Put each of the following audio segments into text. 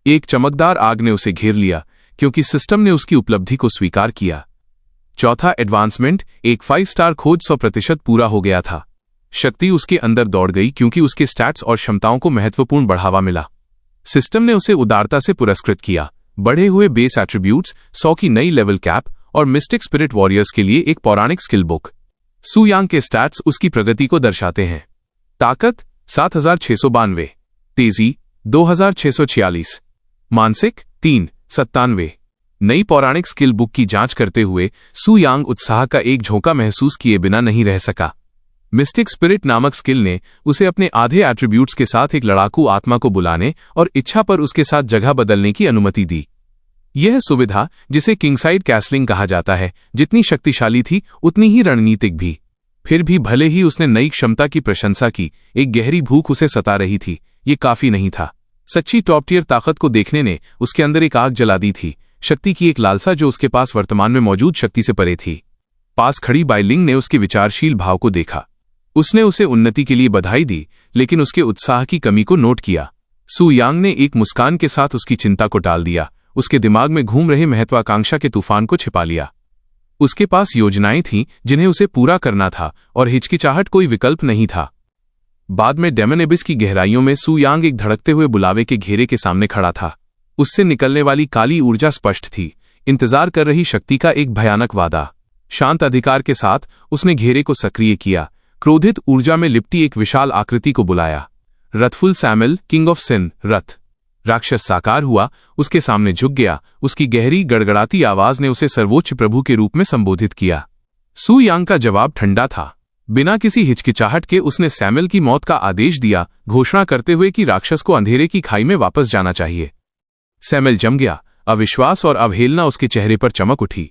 एक चमकदार आग ने उसे घेर लिया क्योंकि सिस्टम ने उसकी उपलब्धि को स्वीकार किया। चौथा एडवांसमेंट, एक 5 स्टार खोज 100% पूरा हो गया था। शक्ति उसके अंदर दौड़ गई क्योंकि उसके स्टैट्स और क्षमताओं को महत्वपूर्ण बढ़ावा मिला। सिस्टम ने उसे उदारता से पुरस्कृत किया, बढ़े हुए बेस एट्रीब्यूट्स, 100 की नई लेवल कैप और मिस्टिक स्पिरिट वॉरियर्स के लिए एक पौराणिक स्किल बुक। सू यांग के स्टैट्स उसकी प्रगति को दर्शाते हैं। ताकत 7692, तेजी 2646, मानसिक 397। नई पौराणिक स्किल बुक की जांच करते हुए सू यांग उत्साह का एक झोंका महसूस किए बिना नहीं रह सका। मिस्टिक स्पिरिट नामक स्किल ने उसे अपने आधे एट्रीब्यूट्स के साथ एक लड़ाकू आत्मा को बुलाने और इच्छा पर उसके साथ जगह बदलने की अनुमति दी। यह सुविधा, जिसे किंगसाइड कैसलिंग कहा जाता है, जितनी शक्तिशाली थी उतनी ही रणनीतिक भी। फिर भी भले ही उसने नई क्षमता की प्रशंसा की, एक गहरी भूख उसे सता रही थी। ये काफी नहीं था। सच्ची टॉप टियर ताकत को देखने ने उसके अंदर एक आग जला दी थी, शक्ति की एक लालसा जो उसके पास वर्तमान में मौजूद शक्ति से परे थी। पास खड़ी बाइलिंग ने उसके विचारशील भाव को देखा। उसने उसे उन्नति के लिए बधाई दी, लेकिन उसके उत्साह की कमी को नोट किया। सू यांग ने एक मुस्कान के साथ उसकी चिंता को टाल दिया, उसके दिमाग में घूम रहे महत्वाकांक्षा के तूफान को छिपा लिया। उसके पास योजनाएं थीं जिन्हें उसे पूरा करना था और हिचकिचाहट कोई विकल्प नहीं था। बाद में डेमन एबिस की गहराइयों में सू यांग एक धड़कते हुए बुलावे के घेरे के सामने खड़ा था। उससे निकलने वाली काली ऊर्जा स्पष्ट थी, इंतजार कर रही शक्ति का एक भयानक वादा। शांत अधिकार के साथ उसने घेरे को सक्रिय किया, क्रोधित ऊर्जा में लिपटी एक विशाल आकृति को बुलाया। रथफुल सैमुएल, किंग ऑफ सिन, रथ राक्षस साकार हुआ, उसके सामने झुक गया। उसकी गहरी गड़गड़ाती आवाज ने उसे सर्वोच्च प्रभु के रूप में संबोधित किया। सू यांग का जवाब ठंडा था। बिना किसी हिचकिचाहट के उसने सैमुएल की मौत का आदेश दिया, घोषणा करते हुए कि राक्षस को अंधेरे की खाई में वापस जाना चाहिए। सैमुएल जम गया, अविश्वास और अवहेलना उसके चेहरे पर चमक उठी।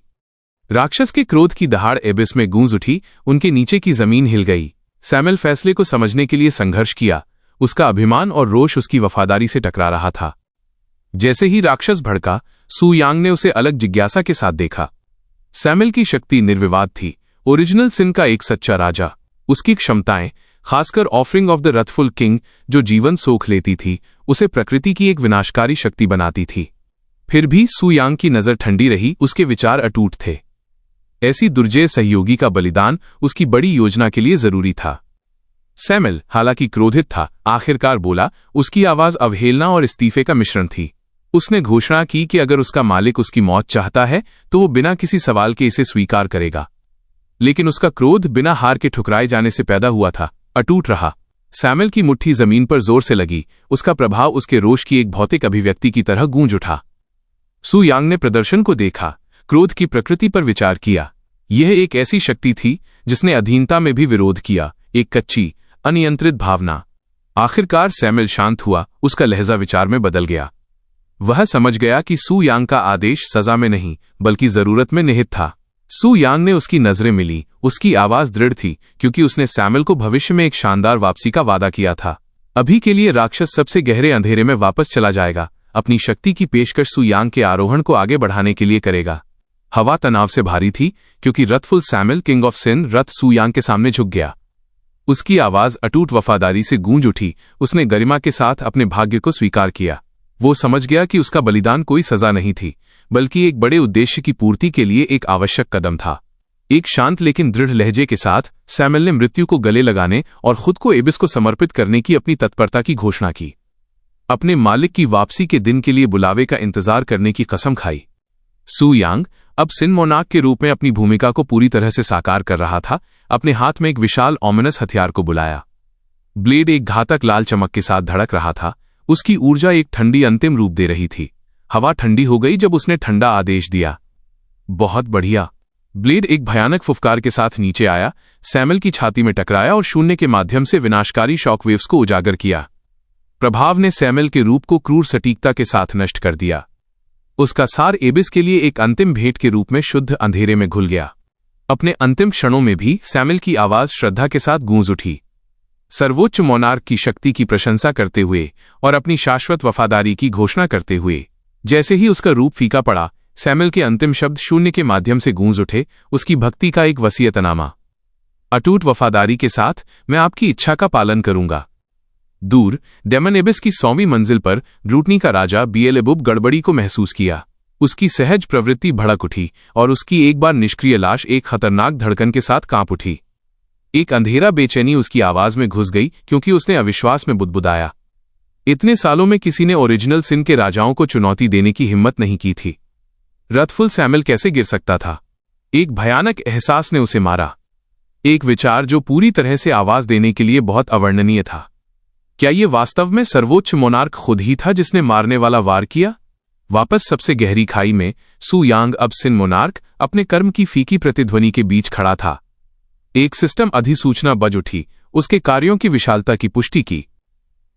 राक्षस के क्रोध की दहाड़ एबिस में गूंज उठी, उनके नीचे की जमीन हिल गई। सैमुएल फैसले को समझने के लिए संघर्ष किया, उसका अभिमान और रोष उसकी वफादारी से टकरा रहा था। जैसे ही राक्षस भड़का, सू यांग ने उसे अलग जिज्ञासा के साथ देखा। सैमुएल की शक्ति निर्विवाद थी, ओरिजिनल सिन का एक सच्चा राजा। उसकी क्षमताएं, खासकर offering of the wrathful king जो जीवन सोख लेती थी, उसे प्रकृति की एक विनाशकारी शक्ति बनाती थी। फिर भी सू यांग की नजर ठंडी रही, उसके विचार अटूट थे। ऐसी दुर्जय सहयोगी का बलिदान उसकी बड़ी योजना के लिए जरूरी था। सैमुएल हालांकि क्रोधित था, आखिरकार बोला। उसकी आवाज अवहेलना और इस्तीफे का मिश्रण थी। उसने घोषणा की कि अगर उसका मालिक उसकी मौत चाहता है तो वो बिना किसी सवाल के इसे स्वीकार करेगा। लेकिन उसका क्रोध बिना हार के ठुकराए जाने से पैदा हुआ था, अटूट रहा। सैमुएल की मुट्ठी जमीन पर जोर से लगी, उसका प्रभाव उसके रोष की एक भौतिक अभिव्यक्ति की तरह गूंज उठा। सू यांग ने प्रदर्शन को देखा, क्रोध की प्रकृति पर विचार किया। यह एक ऐसी शक्ति थी जिसने अधीनता में भी विरोध किया, एक कच्ची, अनियंत्रित भावना। आखिरकार सैमुएल शांत हुआ, उसका लहजा विचार में बदल गया। वह समझ गया कि सू यांग का आदेश सजा में नहीं बल्कि जरूरत में निहित था। सू यांग ने उसकी नजरें मिली, उसकी आवाज दृढ़ थी क्योंकि उसने सैमुएल को भविष्य में एक शानदार वापसी का वादा किया था। अभी के लिए राक्षस सबसे गहरे अंधेरे में वापस चला जाएगा, अपनी शक्ति की पेशकश सू यांग के आरोहण को आगे बढ़ाने के लिए करेगा। हवा तनाव से भारी थी क्योंकि रथफुल सैमुएल, किंग ऑफ सिन, रथ सू यांग के सामने झुक गया। उसकी आवाज अटूट वफादारी से गूंज उठी। उसने गरिमा के साथ अपने भाग्य को स्वीकार किया। वो समझ गया कि उसका बलिदान कोई सजा नहीं थी बल्कि एक बड़े उद्देश्य की पूर्ति के लिए एक आवश्यक कदम था। एक शांत लेकिन दृढ़ लहजे के साथ सैमुएल ने मृत्यु को गले लगाने और खुद को एबिस को समर्पित करने की अपनी तत्परता की घोषणा की। अपने मालिक की वापसी के दिन के लिए बुलावे का इंतजार करने की कसम खाई। सू यांग अब सिन मोनार्क के रूप में अपनी भूमिका को पूरी तरह से साकार कर रहा था। अपने हाथ में एक विशाल ऑमिनस हथियार को बुलाया। ब्लेड एक घातक लाल चमक के साथ धड़क रहा था, उसकी ऊर्जा एक ठंडी अंतिम रूप दे रही थी। हवा ठंडी हो गई जब उसने ठंडा आदेश दिया। बहुत बढ़िया। ब्लेड एक भयानक फुफकार के साथ नीचे आया, सैमुएल की छाती में टकराया और शून्य के माध्यम से विनाशकारी शॉकवेव्स को उजागर किया। प्रभाव ने सैमुएल के रूप को क्रूर सटीकता के साथ नष्ट कर दिया। उसका सार एबिस के लिए एक अंतिम भेंट के रूप में शुद्ध अंधेरे में घुल गया। अपने अंतिम क्षणों में भी सैमुएल की आवाज श्रद्धा के साथ गूंज उठी, सर्वोच्च मोनार्क की शक्ति की प्रशंसा करते हुए और अपनी शाश्वत वफादारी की घोषणा करते हुए। जैसे ही उसका रूप फीका पड़ा, सैमुएल के अंतिम शब्द शून्य के माध्यम से गूंज उठे, उसकी भक्ति का एक वसीयतनामा। अटूट वफादारी के साथ मैं आपकी इच्छा का पालन करूंगा। दूर डेमन एबिस की 100वीं मंजिल पर ग्लूटनी का राजा बिएलेबुब गड़बड़ी को महसूस किया। उसकी सहज प्रवृत्ति भड़क उठी और उसकी एक बार निष्क्रिय लाश एक खतरनाक धड़कन के साथ कांप उठी। एक अंधेरा बेचैनी उसकी आवाज में घुस गई क्योंकि उसने अविश्वास में बुदबुदाया। इतने सालों में किसी ने ओरिजिनल सिन के राजाओं को चुनौती देने की हिम्मत नहीं की थी। रथफुल सैमुअल कैसे गिर सकता था? एक भयानक एहसास ने उसे मारा, एक विचार जो पूरी तरह से आवाज देने के लिए बहुत अवर्णनीय था। क्या ये वास्तव में सर्वोच्च मोनार्क खुद ही था जिसने मारने वाला वार किया? वापस सबसे गहरी खाई में सू यांग, अब सिन मोनार्क, अपने कर्म की फीकी प्रतिध्वनि के बीच खड़ा था। एक सिस्टम अधिसूचना बज उठी, उसके कार्यों की विशालता की पुष्टि की।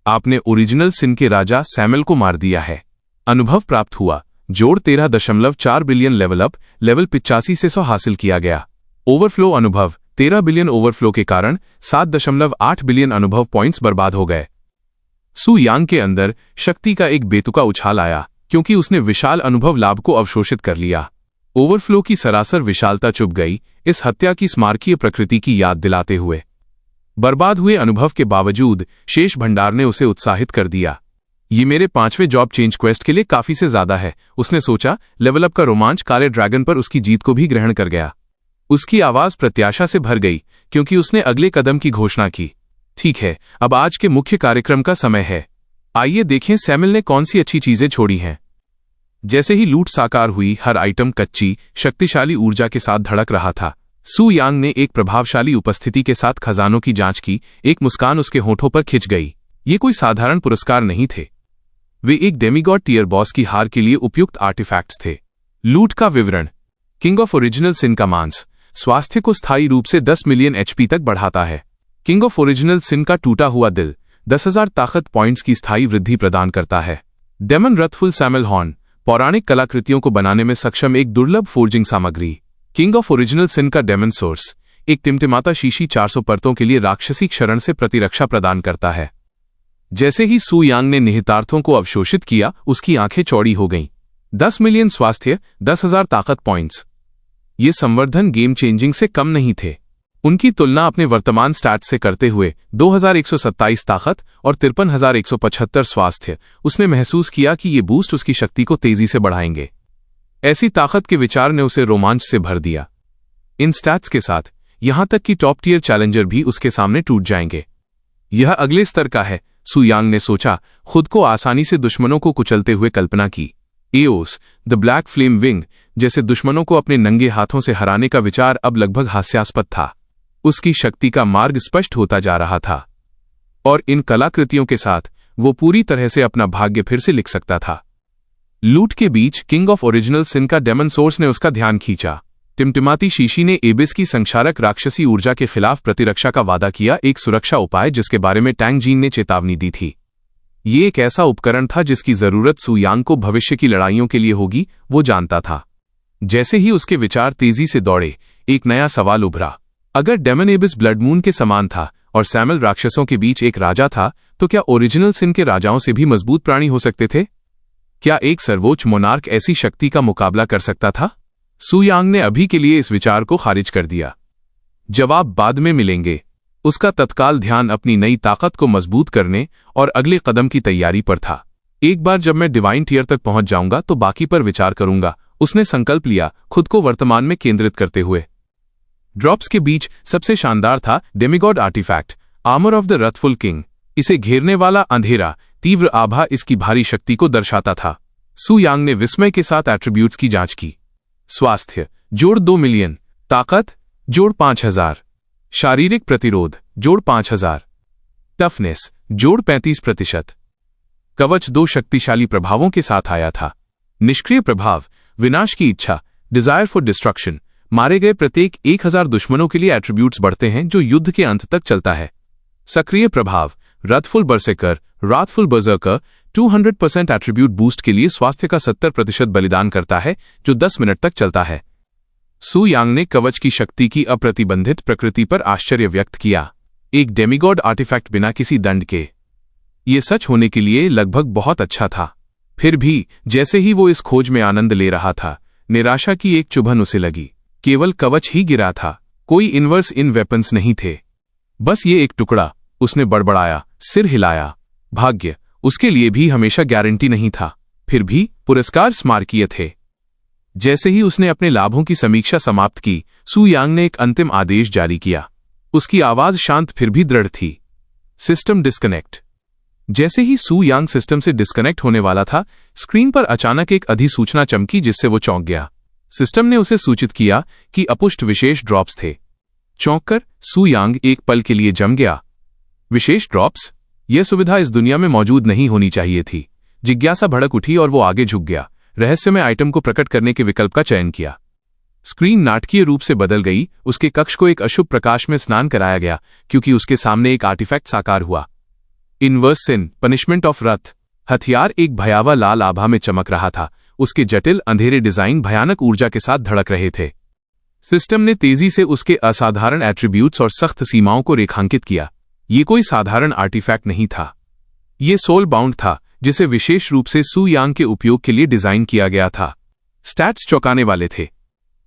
आपने ओरिजिनल सिन के राजा सैमुअल को मार दिया है। अनुभव प्राप्त हुआ, जोड़ 13.4 बिलियन लेवल अप, लेवल 85 से 100 हासिल किया गया। ओवरफ्लो अनुभव 13 बिलियन, ओवरफ्लो के कारण 7.8 बिलियन अनुभव पॉइंट्स बर्बाद हो गए। सू यांग के अंदर शक्ति का एक बेतुका उछाल आया क्योंकि उसने विशाल अनुभव लाभ को अवशोषित कर लिया। ओवरफ्लो की सरासर विशालता चुप गई, इस हत्या की स्मारकीय प्रकृति की याद दिलाते हुए। बर्बाद हुए अनुभव के बावजूद शेष भंडार ने उसे उत्साहित कर दिया। ये मेरे 5वें जॉब चेंज क्वेस्ट के लिए काफी से ज्यादा है, उसने सोचा। लेवल अप का रोमांच काले ड्रैगन पर उसकी जीत को भी ग्रहण कर गया। उसकी आवाज प्रत्याशा से भर गई क्योंकि उसने अगले कदम की घोषणा की। ठीक है, अब आज के मुख्य कार्यक्रम का समय है। आइए देखें सैमुअल ने कौन सी अच्छी चीजें छोड़ी हैं। जैसे ही लूट साकार हुई, हर आइटम कच्ची, शक्तिशाली ऊर्जा के साथ धड़क रहा था। सू यांग ने एक प्रभावशाली उपस्थिति के साथ खजानों की जांच की। एक मुस्कान उसके होठों पर खिंच गई। ये कोई साधारण पुरस्कार नहीं थे, वे एक डेमीगॉड टियर बॉस की हार के लिए उपयुक्त आर्टिफैक्ट्स थे। लूट का विवरण। किंग ऑफ ओरिजिनल सिन का मांस स्वास्थ्य को स्थायी रूप से 10 मिलियन एचपी तक बढ़ाता है। किंग ऑफ ओरिजिनल सिन का टूटा हुआ दिल 10,000 ताकत पॉइंट्स की स्थायी वृद्धि प्रदान करता है। डेमन रथफुल सैमुअल हॉर्न पौराणिक कलाकृतियों को बनाने में सक्षम एक दुर्लभ फोर्जिंग सामग्री। किंग ऑफ ओरिजिनल सिन का डेमन सोर्स एक टिमटिमाता शीशी 400 परतों के लिए राक्षसी क्षरण से प्रतिरक्षा प्रदान करता है। जैसे ही सू यांग ने निहितार्थों को अवशोषित किया, उसकी आंखें चौड़ी हो गईं। 10 मिलियन स्वास्थ्य, 10,000 ताकत पॉइंट्स, ये संवर्धन गेम चेंजिंग से कम नहीं थे। उनकी तुलना अपने वर्तमान स्टैट से करते हुए 2127 ताकत और 53,175 स्वास्थ्य, उसने महसूस किया कि ये बूस्ट उसकी शक्ति को तेजी से बढ़ाएंगे। ऐसी ताकत के विचार ने उसे रोमांच से भर दिया। इन स्टैट्स के साथ यहां तक कि टॉप टियर चैलेंजर भी उसके सामने टूट जाएंगे। यह अगले स्तर का है, सू यांग ने सोचा, खुद को आसानी से दुश्मनों को कुचलते हुए कल्पना की। Eos the black flame wing जैसे दुश्मनों को अपने नंगे हाथों से हराने का विचार अब लगभग हास्यास्पद था। उसकी शक्ति का मार्ग स्पष्ट होता जा रहा था और इन कलाकृतियों के साथ वो पूरी तरह से अपना भाग्य फिर से लिख सकता था। लूट के बीच किंग ऑफ ओरिजिनल सिन का डेमन सोर्स ने उसका ध्यान खींचा। टिमटिमाती शीशी ने एबिस की संक्षारक राक्षसी ऊर्जा के खिलाफ प्रतिरक्षा का वादा किया, एक सुरक्षा उपाय जिसके बारे में टैंग जीन ने चेतावनी दी थी। ये एक ऐसा उपकरण था जिसकी जरूरत सू यांग को भविष्य की लड़ाइयों के लिए होगी, वो जानता था। जैसे ही उसके विचार तेजी से दौड़े, एक नया सवाल उभरा। अगर डेमन एबिस ब्लड मून के समान था और सैमुअल राक्षसों के बीच एक राजा था, तो क्या ओरिजिनल सिन के राजाओं से भी मजबूत प्राणी हो सकते थे? क्या एक सर्वोच्च मोनार्क ऐसी शक्ति का मुकाबला कर सकता था? सू यांग ने अभी के लिए इस विचार को खारिज कर दिया। जवाब बाद में मिलेंगे। उसका तत्काल ध्यान अपनी नई ताकत को मजबूत करने और अगले कदम की तैयारी पर था। एक बार जब मैं डिवाइन टियर तक पहुंच जाऊंगा तो बाकी पर विचार करूंगा, उसने संकल्प लिया, खुद को वर्तमान में केंद्रित करते हुए। ड्रॉप्स के बीच सबसे शानदार था demigod artifact, armour of the wrathful king. इसे घेरने वाला अंधेरा तीव्र आभा इसकी भारी शक्ति को दर्शाता था। सू यांग ने विस्मय के साथ एट्रीब्यूट्स की जांच की। स्वास्थ्य जोड़ 2 मिलियन, ताकत जोड़ 5,000, शारीरिक प्रतिरोध जोड़ 5,000, टफनेस जोड़ 35%। कवच 2 शक्तिशाली प्रभावों के साथ आया था। निष्क्रिय प्रभाव विनाश की इच्छा, डिजायर फॉर डिस्ट्रक्शन, मारे गए प्रत्येक 1,000 दुश्मनों के लिए एट्रीब्यूट्स बढ़ते हैं जो युद्ध के अंत तक चलता है। सक्रिय प्रभाव रथफुल बरसेकर, राथफुल बर्जर्कर 200% एट्रीब्यूट बूस्ट के लिए स्वास्थ्य का 70% बलिदान करता है जो 10 मिनट तक चलता है। सू यांग ने कवच की शक्ति की अप्रतिबंधित प्रकृति पर आश्चर्य व्यक्त किया। एक डेमीगॉड आर्टिफैक्ट बिना किसी दंड के, ये सच होने के लिए लगभग बहुत अच्छा था। फिर भी जैसे ही वो इस खोज में आनंद ले रहा था, निराशा की एक चुभन उसे लगी। केवल कवच ही गिरा था, कोई इनवर्स इन वेपन्स नहीं थे। बस ये एक टुकड़ा, उसने बड़बड़ाया, सिर हिलाया। भाग्य उसके लिए भी हमेशा गारंटी नहीं था, फिर भी पुरस्कार स्मारकीय थे। जैसे ही उसने अपने लाभों की समीक्षा समाप्त की, सू यांग ने एक अंतिम आदेश जारी किया। उसकी आवाज शांत फिर भी दृढ़ थी। System disconnect. जैसे ही सू यांग सिस्टम से डिस्कनेक्ट होने वाला था, स्क्रीन पर अचानक एक अधिसूचना चमकी जिससे वो चौंक गया। सिस्टम ने उसे सूचित किया कि अपुष्ट विशेष ड्रॉप्स थे। चौंककर सू यांग एक पल के लिए जम गया। विशेष ड्रॉप्स? यह सुविधा इस दुनिया में मौजूद नहीं होनी चाहिए थी। जिज्ञासा भड़क उठी और वो आगे झुक गया, रहस्यमय आइटम को प्रकट करने के विकल्प का चयन किया। स्क्रीन नाटकीय रूप से बदल गई। उसके कक्ष को एक अशुभ प्रकाश में स्नान कराया गया क्योंकि उसके सामने एक आर्टिफैक्ट साकार हुआ। इनवर्स सिन, पनिशमेंट ऑफ रथ। हथियार एक भयावह लाल आभा में चमक रहा था। उसके जटिल अंधेरे डिजाइन भयानक ऊर्जा के साथ धड़क रहे थे। सिस्टम ने तेजी से उसके असाधारण एट्रीब्यूट्स और सख्त सीमाओं को रेखांकित किया। ये कोई साधारण आर्टिफैक्ट नहीं था। ये सोल बाउंड था, जिसे विशेष रूप से सू यांग के उपयोग के लिए डिजाइन किया गया था। स्टैट्स चौंकाने वाले थे।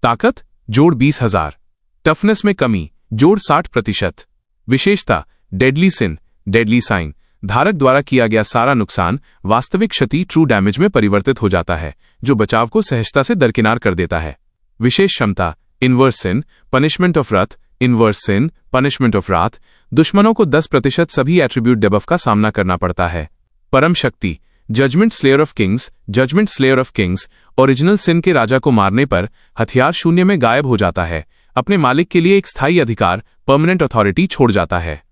ताकत जोड़ 20,000, टफनेस में कमी जोड़ 60%, विशेषता डेडली सिन, डेडली साइन। धारक द्वारा किया गया सारा नुकसान वास्तविक क्षति ट्रू डैमेज में परिवर्तित हो जाता है, जो बचाव को सहजता से दरकिनार कर देता है। विशेष क्षमता inverse sin, punishment of Rath. Inverse sin, punishment of रात। दुश्मनों को 10% सभी एट्रीब्यूट डेबफ का सामना करना पड़ता है। परम शक्ति judgement slayer of kings. Judgement slayer of kings original sin के राजा को मारने पर हथियार शून्य में गायब हो जाता है, अपने मालिक के लिए एक स्थायी अधिकार परमानेंट अथॉरिटी छोड़ जाता है।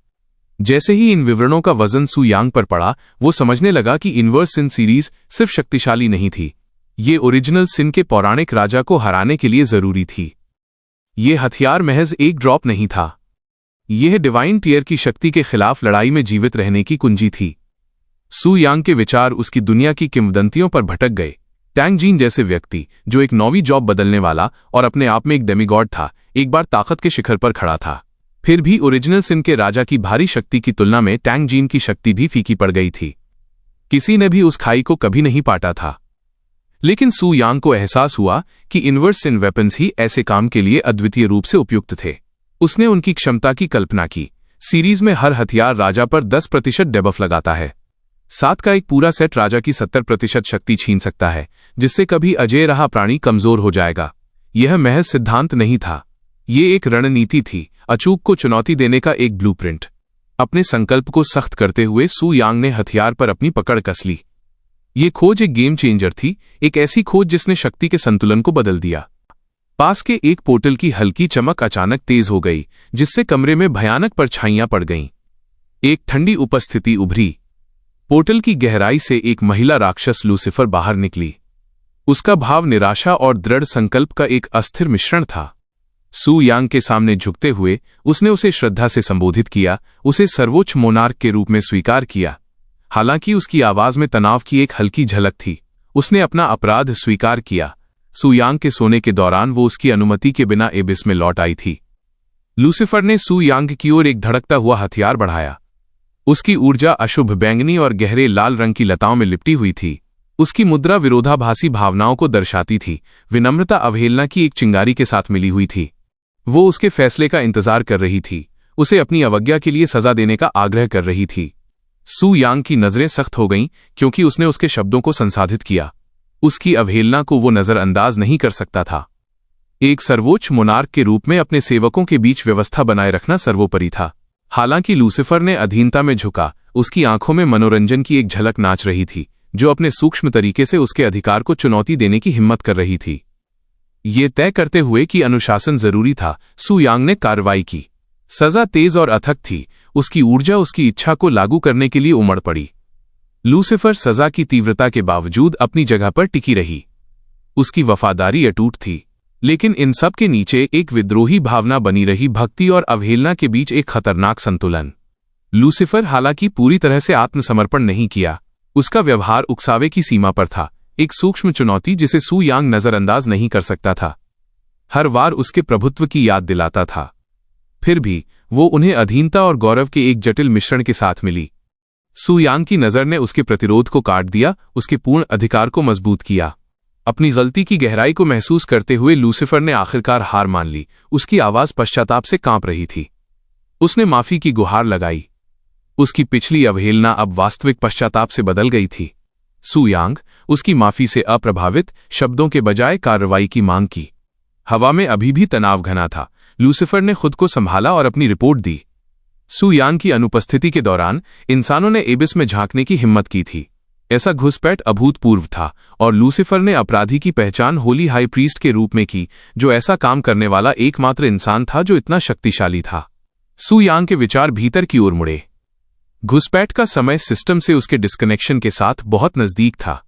जैसे ही इन विवरणों का वजन सू यांग पर पड़ा, वो समझने लगा कि इनवर्स सिन सीरीज सिर्फ शक्तिशाली नहीं थी, ये ओरिजिनल सिन के पौराणिक राजा को हराने के लिए जरूरी थी। ये हथियार महज एक ड्रॉप नहीं था, यह डिवाइन टीयर की शक्ति के खिलाफ लड़ाई में जीवित रहने की कुंजी थी। सू यांग के विचार उसकी दुनिया की किंवदंतियों पर भटक गए। टैंग जीन जैसे व्यक्ति, जो एक नौवीं जॉब बदलने वाला और अपने आप में एक डेमीगॉड था, एक बार ताकत के शिखर पर खड़ा था। फिर भी ओरिजिनल सिन के राजा की भारी शक्ति की तुलना में टैंग जीन की शक्ति भी फीकी पड़ गई थी। किसी ने भी उस खाई को कभी नहीं पाटा था। लेकिन सू यांग को एहसास हुआ कि इनवर्स सिन वेपन्स ही ऐसे काम के लिए अद्वितीय रूप से उपयुक्त थे। उसने उनकी क्षमता की कल्पना की। सीरीज में हर हथियार राजा पर 10% डेबफ लगाता है। 7 का एक पूरा सेट राजा की 70% शक्ति छीन सकता है, जिससे कभी अजेय रहा प्राणी कमजोर हो जाएगा। यह महज सिद्धांत नहीं था, ये एक रणनीति थी, अचूक को चुनौती देने का एक ब्लूप्रिंट। अपने संकल्प को सख्त करते हुए सू यांग ने हथियार पर अपनी पकड़ कस ली। ये खोज एक गेम चेंजर थी, एक ऐसी खोज जिसने शक्ति के संतुलन को बदल दिया। पास के एक पोर्टल की हल्की चमक अचानक तेज हो गई, जिससे कमरे में भयानक परछाइयां पड़ गईं। एक ठंडी उपस्थिति उभरी। पोर्टल की गहराई से एक महिला राक्षस लूसिफर बाहर निकली। उसका भाव निराशा और दृढ़ संकल्प का एक अस्थिर मिश्रण था। सू यांग के सामने झुकते हुए उसने उसे श्रद्धा से संबोधित किया, उसे सर्वोच्च मोनार्क के रूप में स्वीकार किया। हालांकि उसकी आवाज में तनाव की एक हल्की झलक थी। उसने अपना अपराध स्वीकार किया। सू यांग के सोने के दौरान वो उसकी अनुमति के बिना एबिस में लौट आई थी। लूसिफर ने सू यांग की ओर एक धड़कता हुआ हथियार बढ़ाया। उसकी ऊर्जा अशुभ बैंगनी और गहरे लाल रंग की लताओं में लिपटी हुई थी। उसकी मुद्रा विरोधाभासी भावनाओं को दर्शाती थी। विनम्रता अवहेलना की एक चिंगारी के साथ मिली हुई थी। वो उसके फैसले का इंतजार कर रही थी, उसे अपनी अवज्ञा के लिए सजा देने का आग्रह कर रही थी। सू यांग की नजरें सख्त हो गईं क्योंकि उसने उसके शब्दों को संसाधित किया। उसकी अवहेलना को वो नजरअंदाज नहीं कर सकता था। एक सर्वोच्च मोनार्क के रूप में अपने सेवकों के बीच व्यवस्था बनाए रखना सर्वोपरि था। हालांकि लूसिफर ने अधीनता में झुका, उसकी आंखों में मनोरंजन की एक झलक नाच रही थी, जो अपने सूक्ष्म तरीके से उसके अधिकार को चुनौती देने की हिम्मत कर रही थी। ये तय करते हुए कि अनुशासन जरूरी था, सू यांग ने कार्रवाई की। सजा तेज और अथक थी, उसकी ऊर्जा उसकी इच्छा को लागू करने के लिए उमड़ पड़ी। लूसिफर सजा की तीव्रता के बावजूद अपनी जगह पर टिकी रही। उसकी वफादारी अटूट थी, लेकिन इन सब के नीचे एक विद्रोही भावना बनी रही, भक्ति और अवहेलना के बीच एक खतरनाक संतुलन। लूसिफर हालांकि पूरी तरह से आत्मसमर्पण नहीं किया, उसका व्यवहार उकसावे की सीमा पर था, एक सूक्ष्म चुनौती जिसे सू यांग नजरअंदाज नहीं कर सकता था। हर वार उसके प्रभुत्व की याद दिलाता था। फिर भी वो उन्हें अधीनता और गौरव के एक जटिल मिश्रण के साथ मिली। सू यांग की नजर ने उसके प्रतिरोध को काट दिया, उसके पूर्ण अधिकार को मजबूत किया। अपनी गलती की गहराई को महसूस करते हुए लूसिफर ने आखिरकार हार मान ली। उसकी आवाज पश्चाताप से कांप रही थी। उसने माफी की गुहार लगाई। उसकी पिछली अवहेलना अब वास्तविक पश्चाताप से बदल गई थी। सू यांग उसकी माफी से अप्रभावित शब्दों के बजाय कार्रवाई की मांग की। हवा में अभी भी तनाव घना था। लूसीफर ने खुद को संभाला और अपनी रिपोर्ट दी। सू यांग की अनुपस्थिति के दौरान इंसानों ने एबिस में झांकने की हिम्मत की थी। ऐसा घुसपैठ अभूतपूर्व था और लूसीफर ने अपराधी की पहचान होली हाई प्रीस्ट के रूप में की, जो ऐसा काम करने वाला एकमात्र इंसान था जो इतना शक्तिशाली था। सू यांग के विचार भीतर की ओर मुड़े। घुसपैठ का समय सिस्टम से उसके डिस्कनेक्शन के साथ बहुत नजदीक था।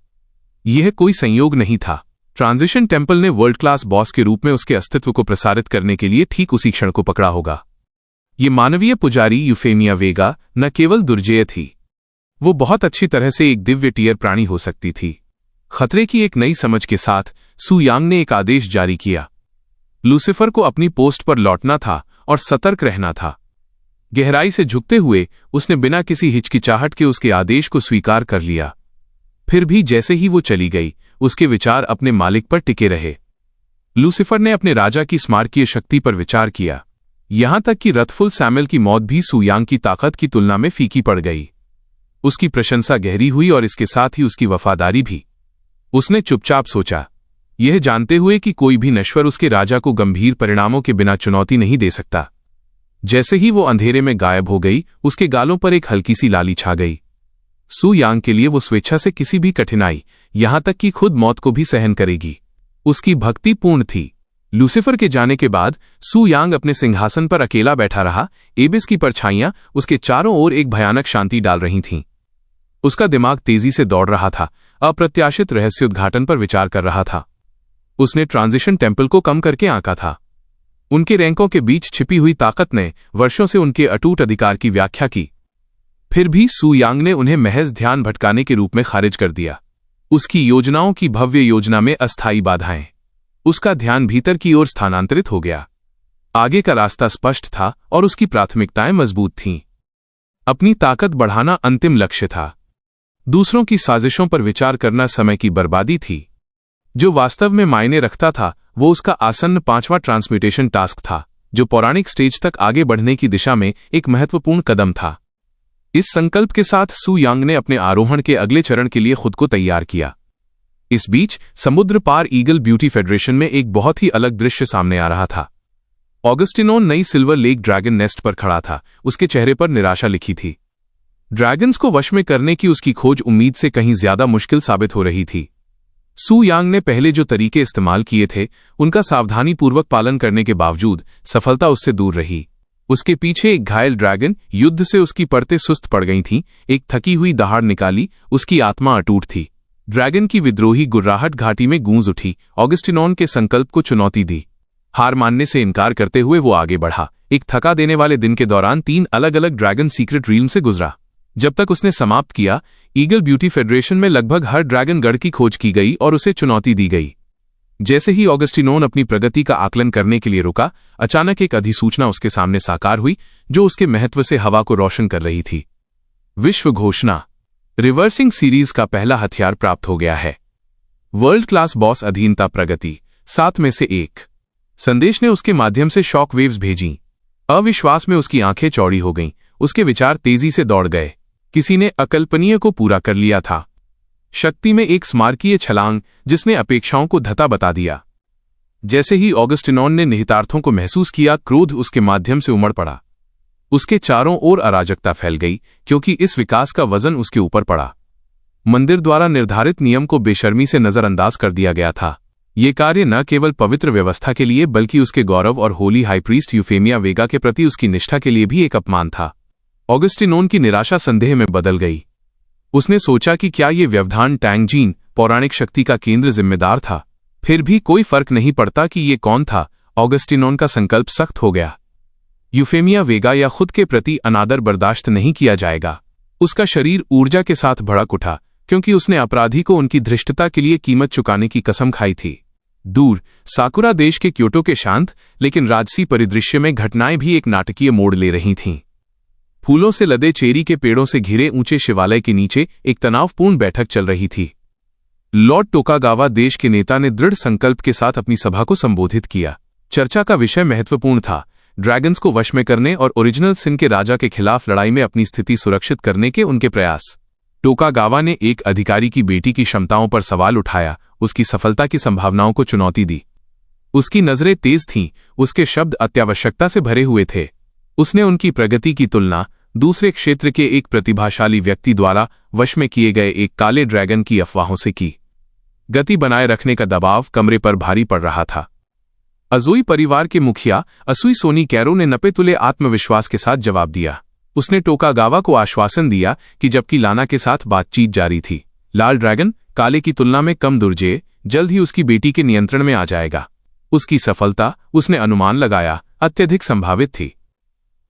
यह कोई संयोग नहीं था। ट्रांजिशन टेम्पल ने वर्ल्ड क्लास बॉस के रूप में उसके अस्तित्व को प्रसारित करने के लिए ठीक उसी क्षण को पकड़ा होगा। ये मानवीय पुजारी यूफेमिया वेगा न केवल दुर्जेय थी, वो बहुत अच्छी तरह से एक दिव्य टीयर प्राणी हो सकती थी। खतरे की एक नई समझ के साथ सू यांग ने एक आदेश जारी किया। लूसीफर को अपनी पोस्ट पर लौटना था और सतर्क रहना था। गहराई से झुकते हुए उसने बिना किसी हिचकिचाहट के उसके आदेश को स्वीकार कर लिया। फिर भी जैसे ही वो चली गई, उसके विचार अपने मालिक पर टिके रहे। लूसीफर ने अपने राजा की स्मारकीय शक्ति पर विचार किया, यहां तक कि रथफुल सैमुअल की मौत भी सू यांग की ताकत की तुलना में फीकी पड़ गई। उसकी प्रशंसा गहरी हुई और इसके साथ ही उसकी वफादारी भी। उसने चुपचाप सोचा, यह जानते हुए कि कोई भी नश्वर उसके राजा को गंभीर परिणामों के बिना चुनौती नहीं दे सकता। जैसे ही वो अंधेरे में गायब हो गई, उसके गालों पर एक हल्की सी लाली छा गई। सू यांग के लिए वो स्वेच्छा से किसी भी कठिनाई, यहां तक कि खुद मौत को भी सहन करेगी। उसकी भक्ति पूर्ण थी। लूसीफर के जाने के बाद सू यांग अपने सिंहासन पर अकेला बैठा रहा। एबिस की परछाइयां उसके चारों ओर एक भयानक शांति डाल रही थीं। उसका दिमाग तेजी से दौड़ रहा था, अप्रत्याशित रहस्योद्घाटन पर विचार कर रहा था। उसने ट्रांजिशन टेम्पल को कम करके आंका था। उनके रैंकों के बीच छिपी हुई ताकत ने वर्षों से उनके अटूट अधिकार की व्याख्या की। फिर भी सू यांग ने उन्हें महज ध्यान भटकाने के रूप में खारिज कर दिया। उसकी योजनाओं की भव्य योजना में अस्थायी बाधाएं। उसका ध्यान भीतर की ओर स्थानांतरित हो गया। आगे का रास्ता स्पष्ट था और उसकी प्राथमिकताएं मजबूत थीं। अपनी ताकत बढ़ाना अंतिम लक्ष्य था। दूसरों की साजिशों पर विचार करना समय की बर्बादी थी। जो वास्तव में मायने रखता था वो उसका आसन्न 5वां ट्रांसम्यूटेशन टास्क था, जो पौराणिक स्टेज तक आगे बढ़ने की दिशा में एक महत्वपूर्ण कदम था। इस संकल्प के साथ सू यांग ने अपने आरोहण के अगले चरण के लिए खुद को तैयार किया। इस बीच समुद्र पार ईगल ब्यूटी फेडरेशन में एक बहुत ही अलग दृश्य सामने आ रहा था। ऑगस्टिनोन नई सिल्वर लेक ड्रैगन नेस्ट पर खड़ा था। उसके चेहरे पर निराशा लिखी थी। ड्रैगन्स को वश में करने की उसकी खोज उम्मीद से कहीं ज्यादा मुश्किल साबित हो रही थी। सू यांग ने पहले जो तरीके इस्तेमाल किए थे, उनका सावधानीपूर्वक पालन करने के बावजूद सफलता उससे दूर रही। उसके पीछे एक घायल ड्रैगन, युद्ध से उसकी परतें सुस्त पड़ गई थीं, एक थकी हुई दहाड़ निकाली। उसकी आत्मा अटूट थी। ड्रैगन की विद्रोही गुर्राहट घाटी में गूंज उठी, ऑगस्टिनोन के संकल्प को चुनौती दी। हार मानने से इनकार करते हुए वो आगे बढ़ा। एक थका देने वाले दिन के दौरान 3 अलग अलग ड्रैगन सीक्रेट रील्म से गुजरा। जब तक उसने समाप्त किया, ईगल ब्यूटी फेडरेशन में लगभग हर ड्रैगन गढ़ की खोज की गई और उसे चुनौती दी गई। जैसे ही ऑगस्टिनोन अपनी प्रगति का आकलन करने के लिए रुका, अचानक एक अधिसूचना उसके सामने साकार हुई, जो उसके महत्व से हवा को रोशन कर रही थी। विश्व घोषणा। रिवर्सिंग सीरीज का पहला हथियार प्राप्त हो गया है। वर्ल्ड क्लास बॉस अधीनता प्रगति 7 में से 1। संदेश ने उसके माध्यम से शॉक वेव्स भेजी। अविश्वास में उसकी आंखें चौड़ी हो गईं। उसके विचार तेजी से दौड़ गए। किसी ने अकल्पनीय को पूरा कर लिया था। शक्ति में एक स्मारकीय छलांग जिसने अपेक्षाओं को धता बता दिया। जैसे ही ऑगस्टिनोन ने निहितार्थों को महसूस किया, क्रोध उसके माध्यम से उमड़ पड़ा। उसके चारों ओर अराजकता फैल गई, क्योंकि इस विकास का वजन उसके ऊपर पड़ा। मंदिर द्वारा निर्धारित नियम को बेशर्मी से नजरअंदाज कर दिया गया था। ये कार्य न केवल पवित्र व्यवस्था के लिए, बल्कि उसके गौरव और होली हाई प्रीस्ट यूफेमिया वेगा के प्रति उसकी निष्ठा के लिए भी एक अपमान था। ऑगस्टिनोन की निराशा संदेह में बदल गई। उसने सोचा कि क्या ये व्यवधान टैंगजीन, पौराणिक शक्ति का केंद्र, जिम्मेदार था। फिर भी कोई फर्क नहीं पड़ता कि ये कौन था। ऑगस्टिनोन का संकल्प सख्त हो गया। यूफेमिया वेगा या खुद के प्रति अनादर बर्दाश्त नहीं किया जाएगा। उसका शरीर ऊर्जा के साथ भड़क उठा, क्योंकि उसने अपराधी को उनकी धृष्टता के लिए कीमत चुकाने की कसम खाई थी। दूर साकुरा देश के क्योटो के शांत लेकिन राजसी परिदृश्य में घटनाएं भी एक नाटकीय मोड़ ले रही थीं। फूलों से लदे चेरी के पेड़ों से घिरे ऊंचे शिवालय के नीचे एक तनावपूर्ण बैठक चल रही थी। लॉर्ड टोकागावा देश के नेता ने दृढ़ संकल्प के साथ अपनी सभा को संबोधित किया। चर्चा का विषय महत्वपूर्ण था। ड्रैगन्स को वश में करने और ओरिजिनल सिन के राजा के खिलाफ लड़ाई में अपनी स्थिति सुरक्षित करने के उनके प्रयास। टोकागावा ने एक अधिकारी की बेटी की क्षमताओं पर सवाल उठाया, उसकी सफलता की संभावनाओं को चुनौती दी। उसकी नजरें तेज थीं, उसके शब्द अत्यावश्यकता से भरे हुए थे। उसने उनकी प्रगति की तुलना दूसरे क्षेत्र के एक प्रतिभाशाली व्यक्ति द्वारा वश में किए गए एक काले ड्रैगन की अफवाहों से की। गति बनाए रखने का दबाव कमरे पर भारी पड़ रहा था। अजोई परिवार के मुखिया असुई सोनी कैरो ने नपे तुले आत्मविश्वास के साथ जवाब दिया। उसने टोकागावा को आश्वासन दिया कि जबकि लाना के साथ बातचीत जारी थी, लाल ड्रैगन काले की तुलना में कम दुर्जेय जल्द ही उसकी बेटी के नियंत्रण में आ जाएगा। उसकी सफलता, उसने अनुमान लगाया, अत्यधिक संभावित थी।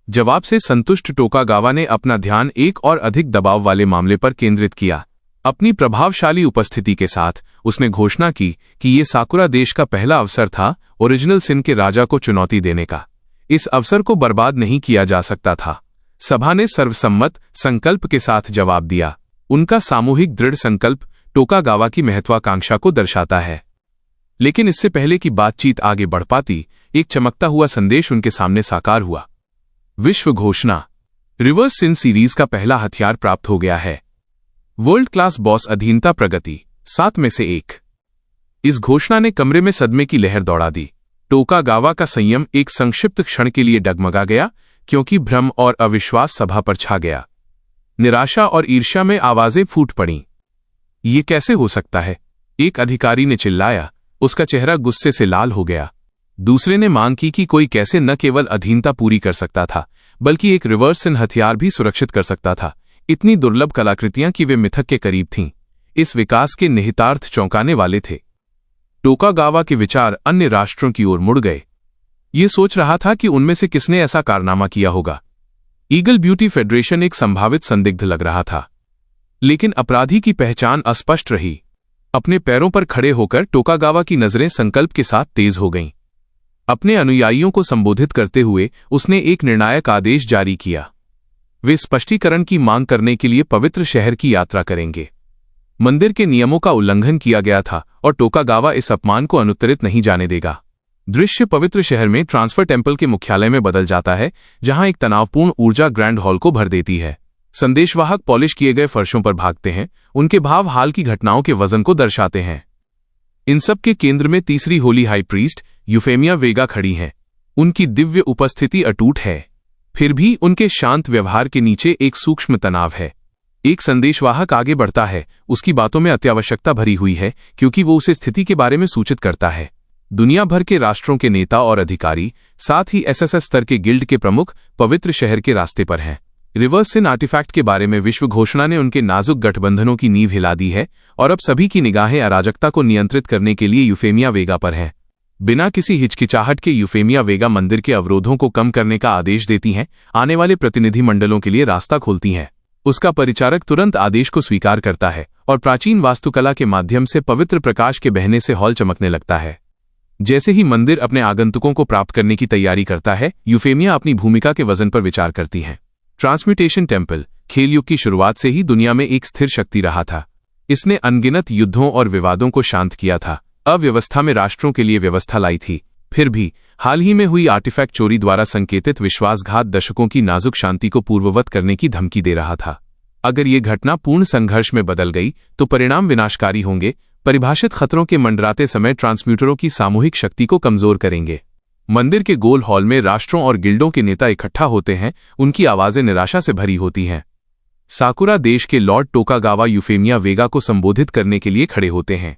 जवाब से संतुष्ट टोकागावा ने अपना ध्यान एक और अधिक दबाव वाले मामले पर केंद्रित किया। अपनी प्रभावशाली उपस्थिति के साथ उसने घोषणा की कि ये साकुरा देश का पहला अवसर था ओरिजिनल सिन के राजा को चुनौती देने का। इस अवसर को बर्बाद नहीं किया जा सकता था। सभा ने सर्वसम्मत संकल्प के साथ जवाब दिया। उनका सामूहिक दृढ़ संकल्प टोकागावा की महत्वाकांक्षा को दर्शाता है। लेकिन इससे पहले कि बातचीत आगे बढ़ पाती, एक चमकता हुआ संदेश उनके सामने साकार हुआ। विश्व घोषणा। रिवर्स सिन सीरीज का पहला हथियार प्राप्त हो गया है। वर्ल्ड क्लास बॉस अधीनता प्रगति 7 में से 1। इस घोषणा ने कमरे में सदमे की लहर दौड़ा दी। टोकागावा का संयम एक संक्षिप्त क्षण के लिए डगमगा गया, क्योंकि भ्रम और अविश्वास सभा पर छा गया। निराशा और ईर्ष्या में आवाजें फूट पड़ीं। ये कैसे हो सकता है? एक अधिकारी ने चिल्लाया। उसका चेहरा गुस्से से लाल हो गया। दूसरे ने मांग की कि कोई कैसे न केवल अधीनता पूरी कर सकता था, बल्कि एक रिवर्स सिन हथियार भी सुरक्षित कर सकता था। इतनी दुर्लभ कलाकृतियां कि वे मिथक के करीब थीं। इस विकास के निहितार्थ चौंकाने वाले थे। टोकागावा के विचार अन्य राष्ट्रों की ओर मुड़ गए। ये सोच रहा था कि उनमें से किसने ऐसा कारनामा किया होगा। ईगल ब्यूटी फेडरेशन एक संभावित संदिग्ध लग रहा था, लेकिन अपराधी की पहचान अस्पष्ट रही। अपने पैरों पर खड़े होकर टोकागावा की नजरें संकल्प के साथ तेज हो गईं। अपने अनुयायियों को संबोधित करते हुए उसने एक निर्णायक आदेश जारी किया। वे स्पष्टीकरण की मांग करने के लिए पवित्र शहर की यात्रा करेंगे। मंदिर के नियमों का उल्लंघन किया गया था और टोकागावा इस अपमान को अनुत्तरित नहीं जाने देगा। दृश्य पवित्र शहर में ट्रांसफर टेम्पल के मुख्यालय में बदल जाता है, जहां एक तनावपूर्ण ऊर्जा ग्रैंड हॉल को भर देती है। संदेशवाहक पॉलिश किए गए फर्शों पर भागते हैं। उनके भाव हाल की घटनाओं के वजन को दर्शाते हैं। इन सब के केंद्र में तीसरी होली हाई प्रीस्ट यूफेमिया वेगा खड़ी हैं। उनकी दिव्य उपस्थिति अटूट है, फिर भी उनके शांत व्यवहार के नीचे एक सूक्ष्म तनाव है। एक संदेशवाहक आगे बढ़ता है। उसकी बातों में अत्यावश्यकता भरी हुई है, क्योंकि वो उसे स्थिति के बारे में सूचित करता है। दुनिया भर के राष्ट्रों के नेता और अधिकारी, साथ ही एसएसएस स्तर के गिल्ड के प्रमुख पवित्र शहर के रास्ते पर हैं। रिवर्स सिन आर्टिफैक्ट के बारे में विश्व घोषणा ने उनके नाजुक गठबंधनों की नींव हिला दी है, और अब सभी की निगाहें अराजकता को नियंत्रित करने के लिए यूफेमिया वेगा पर हैं। बिना किसी हिचकिचाहट के यूफेमिया वेगा मंदिर के अवरोधों को कम करने का आदेश देती हैं, आने वाले प्रतिनिधिमंडलों के लिए रास्ता खोलती हैं। उसका परिचारक तुरंत आदेश को स्वीकार करता है और प्राचीन वास्तुकला के माध्यम से पवित्र प्रकाश के बहने से हॉल चमकने लगता है। जैसे ही मंदिर अपने आगंतुकों को प्राप्त करने की तैयारी करता है, यूफेमिया अपनी भूमिका के वजन पर विचार करती है। ट्रांसम्यूटेशन टेम्पल खेल युग की शुरुआत से ही दुनिया में एक स्थिर शक्ति रहा था। इसने अनगिनत युद्धों और विवादों को शांत किया था, अव्यवस्था में राष्ट्रों के लिए व्यवस्था लाई थी। फिर भी हाल ही में हुई आर्टिफैक्ट चोरी द्वारा संकेतित विश्वासघात दशकों की नाजुक शांति को पूर्ववत करने की धमकी दे रहा था। अगर ये घटना पूर्ण संघर्ष में बदल गई तो परिणाम विनाशकारी होंगे। परिभाषित खतरों के मंडराते समय ट्रांसम्यूटरों की सामूहिक शक्ति को कमजोर करेंगे। मंदिर के गोल हॉल में राष्ट्रों और गिल्डों के नेता इकट्ठा होते हैं। उनकी आवाजें निराशा से भरी होती हैं। साकुरा देश के लॉर्ड टोकागावा यूफेमिया वेगा को संबोधित करने के लिए खड़े होते हैं।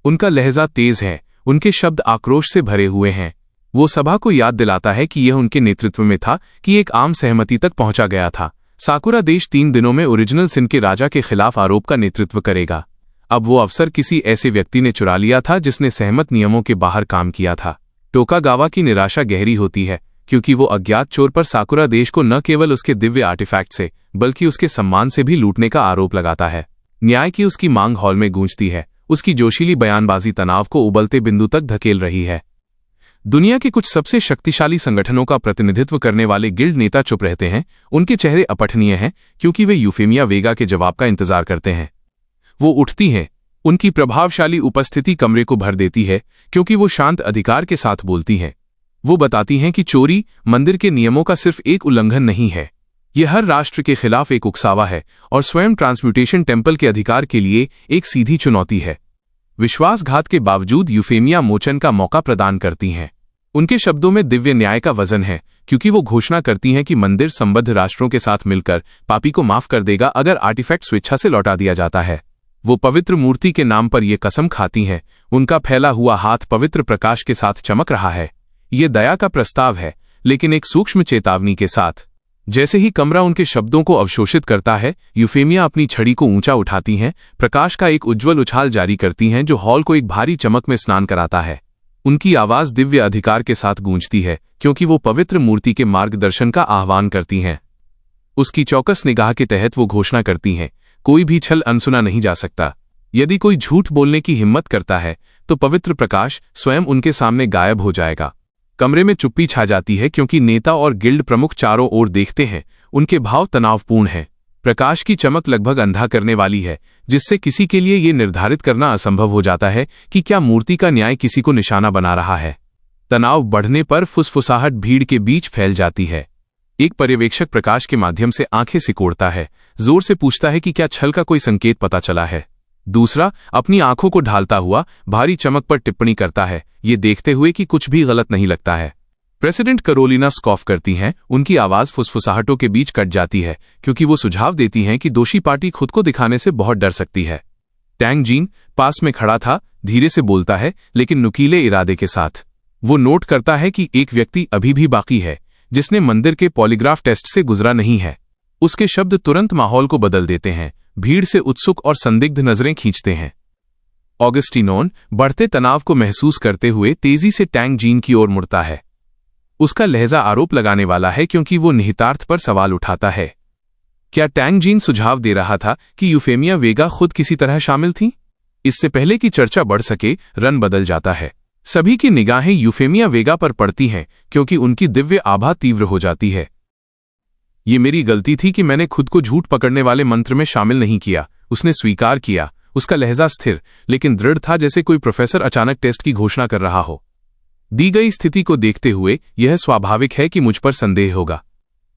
उनका लहजा तेज है, उनके शब्द आक्रोश से भरे हुए हैं। वो सभा को याद दिलाता है कि यह उनके नेतृत्व में था कि एक आम सहमति तक पहुंचा गया था। साकुरा देश 3 दिनों में ओरिजिनल सिन के राजा के खिलाफ आरोप का नेतृत्व करेगा। अब वो अवसर किसी ऐसे व्यक्ति ने चुरा लिया था जिसने सहमत नियमों के बाहर काम किया था। टोकागावा की निराशा गहरी होती है, क्योंकि वो अज्ञात चोर पर साकुरा देश को न केवल उसके दिव्य आर्टिफैक्ट से बल्कि उसके सम्मान से भी लूटने का आरोप लगाता है। न्याय की उसकी मांग हॉल में गूंजती है। उसकी जोशीली बयानबाजी तनाव को उबलते बिंदु तक धकेल रही है। दुनिया के कुछ सबसे शक्तिशाली संगठनों का प्रतिनिधित्व करने वाले गिल्ड नेता चुप रहते हैं। उनके चेहरे अपठनीय हैं, क्योंकि वे यूफेमिया वेगा के जवाब का इंतजार करते हैं। वो उठती हैं। उनकी प्रभावशाली उपस्थिति कमरे को भर देती है, क्योंकि वो शांत अधिकार के साथ बोलती हैं। वो बताती हैं कि चोरी मंदिर के नियमों का सिर्फ एक उल्लंघन नहीं है, यह हर राष्ट्र के खिलाफ एक उकसावा है और स्वयं ट्रांसम्यूटेशन टेम्पल के अधिकार के लिए एक सीधी चुनौती है। विश्वासघात के बावजूद यूफेमिया मोचन का मौका प्रदान करती हैं। उनके शब्दों में दिव्य न्याय का वजन है, क्योंकि वो घोषणा करती हैं कि मंदिर संबद्ध राष्ट्रों के साथ मिलकर पापी को माफ कर देगा अगर आर्टिफैक्ट स्वेच्छा से लौटा दिया जाता है। वो पवित्र मूर्ति के नाम पर ये कसम खाती हैं। उनका फैला हुआ हाथ पवित्र प्रकाश के साथ चमक रहा है। ये दया का प्रस्ताव है, लेकिन एक सूक्ष्म चेतावनी के साथ। जैसे ही कमरा उनके शब्दों को अवशोषित करता है, यूफेमिया अपनी छड़ी को ऊंचा उठाती हैं, प्रकाश का एक उज्ज्वल उछाल जारी करती हैं जो हॉल को एक भारी चमक में स्नान कराता है। उनकी आवाज दिव्य अधिकार के साथ गूंजती है, क्योंकि वो पवित्र मूर्ति के मार्गदर्शन का आह्वान करती हैं। उसकी चौकस निगाह के तहत वो घोषणा करती हैं, कोई भी छल अनसुना नहीं जा सकता। यदि कोई झूठ बोलने की हिम्मत करता है तो पवित्र प्रकाश स्वयं उनके सामने गायब हो जाएगा। कमरे में चुप्पी छा जाती है, क्योंकि नेता और गिल्ड प्रमुख चारों ओर देखते हैं। उनके भाव तनावपूर्ण हैं। प्रकाश की चमक लगभग अंधा करने वाली है, जिससे किसी के लिए ये निर्धारित करना असंभव हो जाता है कि क्या मूर्ति का न्याय किसी को निशाना बना रहा है। तनाव बढ़ने पर फुसफुसाहट भीड़ के बीच फैल जाती है। एक पर्यवेक्षक प्रकाश के माध्यम से आंखें सिकोड़ता है, जोर से पूछता है कि क्या छल का कोई संकेत पता चला है। दूसरा अपनी आंखों को ढालता हुआ भारी चमक पर टिप्पणी करता है, ये देखते हुए कि कुछ भी गलत नहीं लगता है। प्रेसिडेंट कैरोलिना स्कॉफ करती हैं। उनकी आवाज फुसफुसाहटों के बीच कट जाती है, क्योंकि वो सुझाव देती हैं कि दोषी पार्टी खुद को दिखाने से बहुत डर सकती है। टैंग जीन पास में खड़ा था, धीरे से बोलता है, लेकिन नुकीले इरादे के साथ। वो नोट करता है कि एक व्यक्ति अभी भी बाकी है, जिसने मंदिर के पॉलीग्राफ टेस्ट से गुजरा नहीं है। उसके शब्द तुरंत माहौल को बदल देते हैं। भीड़ से उत्सुक और संदिग्ध नजरें खींचते हैं। ऑगस्टिनोन बढ़ते तनाव को महसूस करते हुए तेजी से टैंग जीन की ओर मुड़ता है। उसका लहजा आरोप लगाने वाला है, क्योंकि वो निहितार्थ पर सवाल उठाता है। क्या टैंग जीन सुझाव दे रहा था कि यूफेमिया वेगा खुद किसी तरह शामिल थीं? इससे पहले कि चर्चा बढ़ सके, रन बदल जाता है। सभी की निगाहें यूफेमिया वेगा पर पड़ती हैं, क्योंकि उनकी दिव्य आभा तीव्र हो जाती है। ये मेरी गलती थी कि मैंने खुद को झूठ पकड़ने वाले मंत्र में शामिल नहीं किया, उसने स्वीकार किया। उसका लहजा स्थिर लेकिन दृढ़ था, जैसे कोई प्रोफेसर अचानक टेस्ट की घोषणा कर रहा हो। दी गई स्थिति को देखते हुए यह स्वाभाविक है कि मुझ पर संदेह होगा।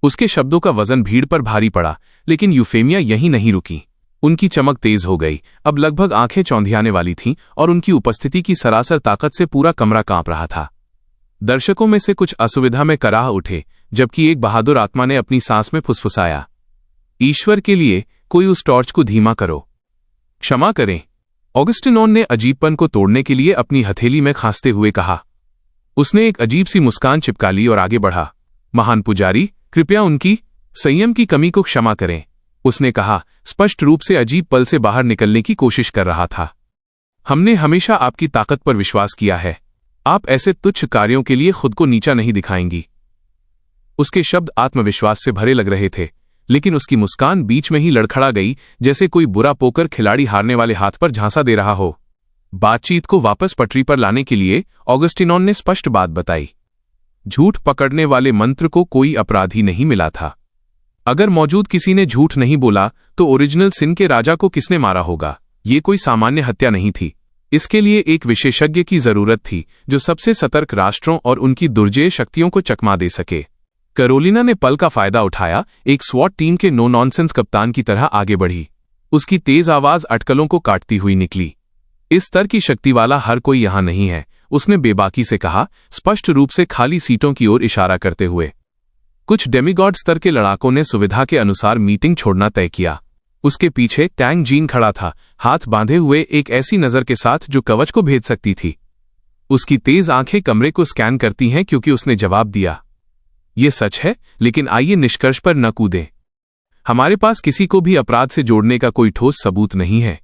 उसके शब्दों का वजन भीड़ पर भारी पड़ा, लेकिन यूफेमिया यहीं नहीं रुकी। उनकी चमक तेज हो गई, अब लगभग आंखें चौंधियाने वाली थीं और उनकी उपस्थिति की सरासर ताकत से पूरा कमरा कांप रहा था। दर्शकों में से कुछ असुविधा में कराह उठे, जबकि एक बहादुर आत्मा ने अपनी सांस में फुसफुसाया, ईश्वर के लिए कोई उस टॉर्च को धीमा करो, क्षमा करें। ऑगस्टिनोन ने अजीबपन को तोड़ने के लिए अपनी हथेली में खांसते हुए कहा। उसने एक अजीब सी मुस्कान चिपका ली और आगे बढ़ा। महान पुजारी, कृपया उनकी संयम की कमी को क्षमा करें, उसने कहा, स्पष्ट रूप से अजीब पल से बाहर निकलने की कोशिश कर रहा था। हमने हमेशा आपकी ताकत पर विश्वास किया है। आप ऐसे तुच्छ कार्यों के लिए खुद को नीचा नहीं दिखाएंगी। उसके शब्द आत्मविश्वास से भरे लग रहे थे, लेकिन उसकी मुस्कान बीच में ही लड़खड़ा गई, जैसे कोई बुरा पोकर खिलाड़ी हारने वाले हाथ पर झांसा दे रहा हो। बातचीत को वापस पटरी पर लाने के लिए ऑगस्टिनोन ने स्पष्ट बात बताई। झूठ पकड़ने वाले मंत्र को कोई अपराधी नहीं मिला था। अगर मौजूद किसी ने झूठ नहीं बोला तो ओरिजिनल सिन के राजा को किसने मारा होगा? ये कोई सामान्य हत्या नहीं थी। इसके लिए एक विशेषज्ञ की जरूरत थी, जो सबसे सतर्क राष्ट्रों और उनकी दुर्जय शक्तियों को चकमा दे सके। कैरोलिना ने पल का फायदा उठाया, एक स्वॉट टीम के नो नॉनसेंस कप्तान की तरह आगे बढ़ी। उसकी तेज आवाज अटकलों को काटती हुई निकली। इस स्तर की शक्ति वाला हर कोई यहां नहीं है, उसने बेबाकी से कहा, स्पष्ट रूप से खाली सीटों की ओर इशारा करते हुए। कुछ डेमिगॉड स्तर के लड़ाकों ने सुविधा के अनुसार मीटिंग छोड़ना तय किया। उसके पीछे टैंग जीन खड़ा था, हाथ बांधे हुए, एक ऐसी नजर के साथ जो कवच को भेद सकती थी। उसकी तेज आंखें कमरे को स्कैन करती हैं, क्योंकि उसने जवाब दिया, ये सच है, लेकिन आइए निष्कर्ष पर न कूदें। हमारे पास किसी को भी अपराध से जोड़ने का कोई ठोस सबूत नहीं है।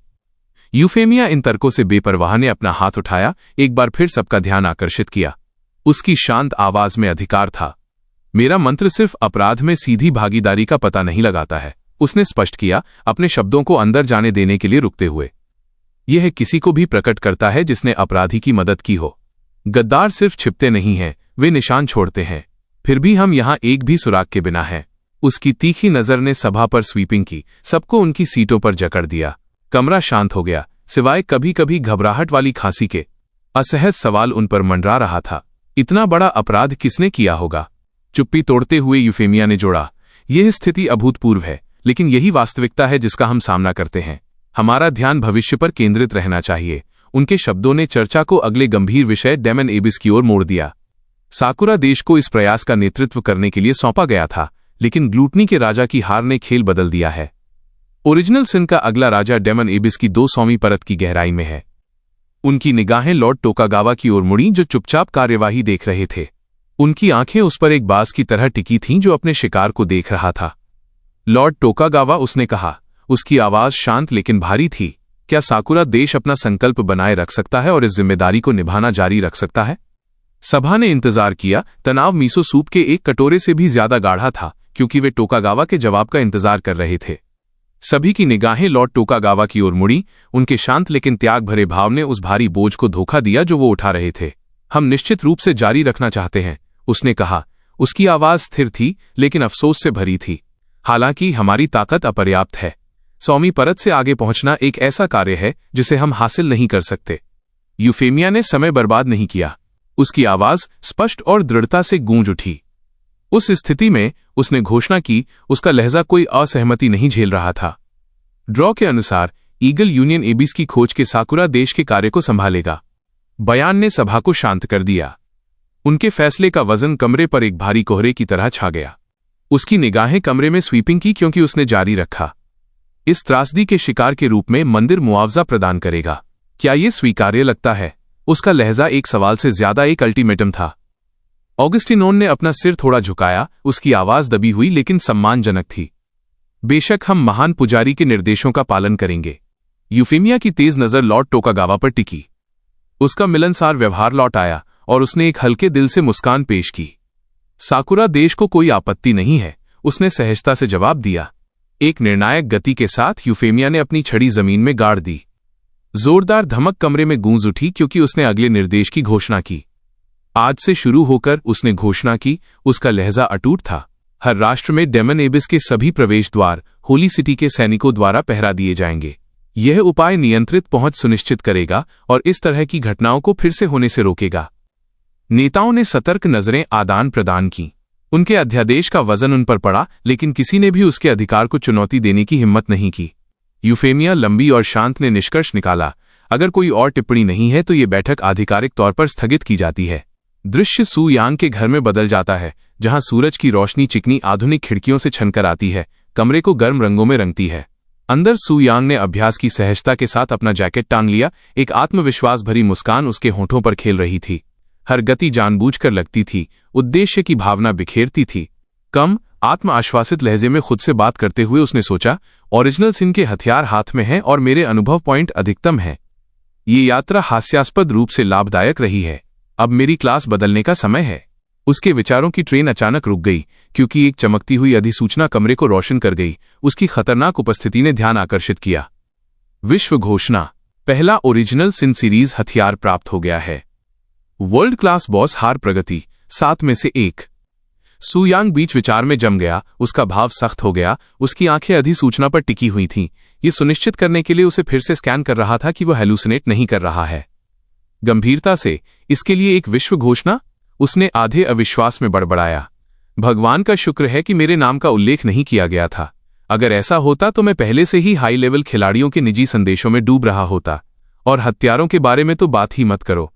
यूफेमिया इन तर्कों से बेपरवाह ने अपना हाथ उठाया, एक बार फिर सबका ध्यान आकर्षित किया। उसकी शांत आवाज में अधिकार था। मेरा मंत्र सिर्फ अपराध में सीधी भागीदारी का पता नहीं लगाता है, उसने स्पष्ट किया, अपने शब्दों को अंदर जाने देने के लिए रुकते हुए। यह किसी को भी प्रकट करता है जिसने अपराधी की मदद की हो। गद्दार सिर्फ छिपते नहीं हैं, वे निशान छोड़ते हैं। फिर भी हम यहां एक भी सुराग के बिना हैं। उसकी तीखी नजर ने सभा पर स्वीपिंग की, सबको उनकी सीटों पर जकड़ दिया। कमरा शांत हो गया, सिवाय कभी कभी घबराहट वाली खांसी के। असहज सवाल उन पर मंडरा रहा था। इतना बड़ा अपराध किसने किया होगा? चुप्पी तोड़ते हुए यूफेमिया ने जोड़ा, यह स्थिति अभूतपूर्व है, लेकिन यही वास्तविकता है जिसका हम सामना करते हैं। हमारा ध्यान भविष्य पर केंद्रित रहना चाहिए। उनके शब्दों ने चर्चा को अगले गंभीर विषय डेमन एबिस की ओर मोड़ दिया। साकुरा देश को इस प्रयास का नेतृत्व करने के लिए सौंपा गया था, लेकिन ग्लूटनी के राजा की हार ने खेल बदल दिया है। ओरिजिनल सिन का अगला राजा डेमन एबिस की 200वीं परत की गहराई में है। उनकी निगाहें लॉर्ड टोकागावा की ओर मुड़ी, जो चुपचाप कार्यवाही देख रहे थे। उनकी आंखें उस पर एक बाज की तरह टिकी थीं जो अपने शिकार को देख रहा था। लॉर्ड टोकागावा, उसने कहा। उसकी आवाज शांत लेकिन भारी थी। क्या साकुरा देश अपना संकल्प बनाए रख सकता है और इस जिम्मेदारी को निभाना जारी रख सकता है? सभा ने इंतजार किया। तनाव मीसो सूप के एक कटोरे से भी ज्यादा गाढ़ा था, क्योंकि वे टोकागावा के जवाब का इंतजार कर रहे थे। सभी की निगाहें लॉर्ड टोकागावा की ओर मुड़ी। उनके शांत लेकिन त्याग भरे भाव ने उस भारी बोझ को धोखा दिया जो वो उठा रहे थे। हम निश्चित रूप से जारी रखना चाहते हैं, उसने कहा। उसकी आवाज स्थिर थी लेकिन अफसोस से भरी थी। हालांकि हमारी ताकत अपर्याप्त है। 100वीं परत से आगे पहुंचना एक ऐसा कार्य है जिसे हम हासिल नहीं कर सकते। यूफेमिया ने समय बर्बाद नहीं किया। उसकी आवाज स्पष्ट और दृढ़ता से गूंज उठी। उस स्थिति में उसने घोषणा की। उसका लहजा कोई असहमति नहीं झेल रहा था। ड्रॉ के अनुसार ईगल यूनियन एबिस की खोज के साकुरा देश के कार्य को संभालेगा। बयान ने सभा को शांत कर दिया। उनके फैसले का वजन कमरे पर एक भारी कोहरे की तरह छा गया। उसकी निगाहें कमरे में स्वीपिंग की, क्योंकि उसने जारी रखा, इस त्रासदी के शिकार के रूप में मंदिर मुआवजा प्रदान करेगा। क्या यह स्वीकार्य लगता है? उसका लहजा एक सवाल से ज्यादा एक अल्टीमेटम था। ऑगस्टिनोन ने अपना सिर थोड़ा झुकाया। उसकी आवाज दबी हुई लेकिन सम्मानजनक थी। बेशक, हम महान पुजारी के निर्देशों का पालन करेंगे। यूफेमिया की तेज नजर लॉर्ड टोकागावा पर टिकी। उसका मिलनसार व्यवहार लौट आया और उसने एक हल्के दिल से मुस्कान पेश की। साकुरा देश को कोई आपत्ति नहीं है, उसने सहजता से जवाब दिया। एक निर्णायक गति के साथ यूफेमिया ने अपनी छड़ी जमीन में गाड़ दी। जोरदार धमक कमरे में गूंज उठी, क्योंकि उसने अगले निर्देश की घोषणा की। आज से शुरू होकर, उसने घोषणा की। उसका लहजा अटूट था। हर राष्ट्र में डेमन एबिस के सभी प्रवेश द्वार होली सिटी के सैनिकों द्वारा पहरा दिए जाएंगे। यह उपाय नियंत्रित पहुंच सुनिश्चित करेगा और इस तरह की घटनाओं को फिर से होने से रोकेगा। नेताओं ने सतर्क नजरें आदान प्रदान की। उनके अध्यादेश का वजन उन पर पड़ा, लेकिन किसी ने भी उसके अधिकार को चुनौती देने की हिम्मत नहीं की। यूफेमिया लंबी और शांत ने निष्कर्ष निकाला, अगर कोई और टिप्पणी नहीं है तो ये बैठक आधिकारिक तौर पर स्थगित की जाती है। दृश्य सू यांग के घर में बदल जाता है, जहां सूरज की रोशनी चिकनी आधुनिक खिड़कियों से छनकर आती है, कमरे को गर्म रंगों में रंगती है। अंदर सू यांग ने अभ्यास की सहजता के साथ अपना जैकेट टांग लिया। एक आत्मविश्वास भरी मुस्कान उसके होठों पर खेल रही थी। हर गति जानबूझकर लगती थी, उद्देश्य की भावना बिखेरती थी। कम आत्म आश्वासित लहजे में खुद से बात करते हुए उसने सोचा, ओरिजिनल सिन के हथियार हाथ में हैं और मेरे अनुभव पॉइंट अधिकतम है। ये यात्रा हास्यास्पद रूप से लाभदायक रही है। अब मेरी क्लास बदलने का समय है। उसके विचारों की ट्रेन अचानक रुक गई, क्योंकि एक चमकती हुई अधिसूचना कमरे को रोशन कर गई। उसकी खतरनाक उपस्थिति ने ध्यान आकर्षित किया। विश्व घोषणा, पहला ओरिजिनल सिन सीरीज हथियार प्राप्त हो गया है। वर्ल्ड क्लास बॉस हार प्रगति 7 में से 1। सू यांग बीच विचार में जम गया। उसका भाव सख्त हो गया। उसकी आंखें अधिसूचना पर टिकी हुई थीं। ये सुनिश्चित करने के लिए उसे फिर से स्कैन कर रहा था कि वह हेलुसिनेट नहीं कर रहा है। गंभीरता से, इसके लिए एक विश्व घोषणा? उसने आधे अविश्वास में बड़बड़ाया। भगवान का शुक्र है कि मेरे नाम का उल्लेख नहीं किया गया था। अगर ऐसा होता तो मैं पहले से ही हाई लेवल खिलाड़ियों के निजी संदेशों में डूब रहा होता। और हत्यारों के बारे में तो बात ही मत करो।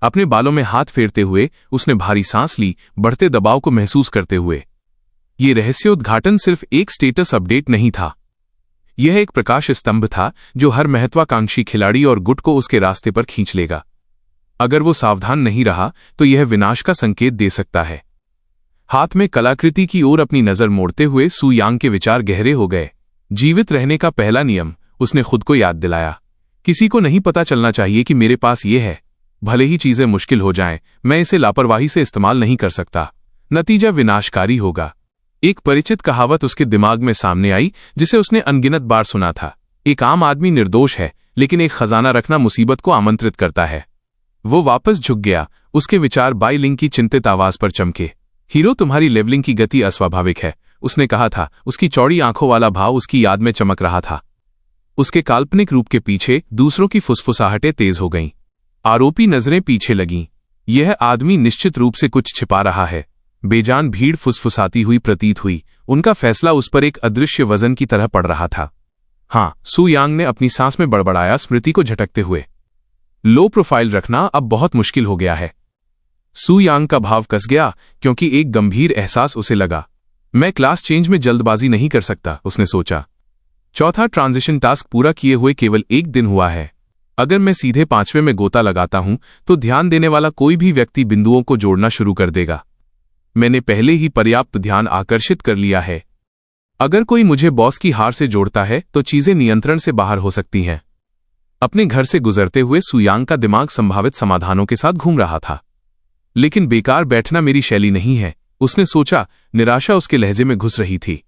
अपने बालों में हाथ फेरते हुए उसने भारी सांस ली, बढ़ते दबाव को महसूस करते हुए। ये रहस्योद्घाटन सिर्फ एक स्टेटस अपडेट नहीं था। यह एक प्रकाश स्तंभ था जो हर महत्वाकांक्षी खिलाड़ी और गुट को उसके रास्ते पर खींच लेगा। अगर वो सावधान नहीं रहा तो यह विनाश का संकेत दे सकता है। हाथ में कलाकृति की ओर अपनी नजर मोड़ते हुए सू यांग के विचार गहरे हो गए। जीवित रहने का पहला नियम, उसने खुद को याद दिलाया। किसी को नहीं पता चलना चाहिए कि मेरे पास ये है। भले ही चीजें मुश्किल हो जाएं, मैं इसे लापरवाही से इस्तेमाल नहीं कर सकता। नतीजा विनाशकारी होगा। एक परिचित कहावत उसके दिमाग में सामने आई, जिसे उसने अनगिनत बार सुना था। एक आम आदमी निर्दोष है, लेकिन एक खजाना रखना मुसीबत को आमंत्रित करता है। वो वापस झुक गया। उसके विचार बाई लिंग की चिंतित आवाज पर चमके। हीरो, तुम्हारी लेवलिंग की गति अस्वाभाविक है, उसने कहा था। उसकी चौड़ी आंखों वाला भाव उसकी याद में चमक रहा था। उसके काल्पनिक रूप के पीछे दूसरों की फुसफुसाहटें तेज हो गईं। आरोपी नजरें पीछे लगीं। यह आदमी निश्चित रूप से कुछ छिपा रहा है। बेजान भीड़ फुसफुसाती हुई प्रतीत हुई। उनका फैसला उस पर एक अदृश्य वजन की तरह पड़ रहा था। हाँ, सु यांग ने अपनी सांस में बड़बड़ाया, स्मृति को झटकते हुए। लो प्रोफाइल रखना अब बहुत मुश्किल हो गया है। सु यांग का भाव कस गया क्योंकि एक गंभीर एहसास उसे लगा। मैं क्लास चेंज में जल्दबाजी नहीं कर सकता, उसने सोचा। चौथा ट्रांजिशन टास्क पूरा किए हुए केवल 1 दिन हुआ है। अगर मैं सीधे 5वें में गोता लगाता हूं तो ध्यान देने वाला कोई भी व्यक्ति बिंदुओं को जोड़ना शुरू कर देगा। मैंने पहले ही पर्याप्त ध्यान आकर्षित कर लिया है। अगर कोई मुझे बॉस की हार से जोड़ता है तो चीजें नियंत्रण से बाहर हो सकती हैं। अपने घर से गुजरते हुए सु यांग का दिमाग संभावित समाधानों के साथ घूम रहा था। लेकिन बेकार बैठना मेरी शैली नहीं है, उसने सोचा। निराशा उसके लहजे में घुस रही थी।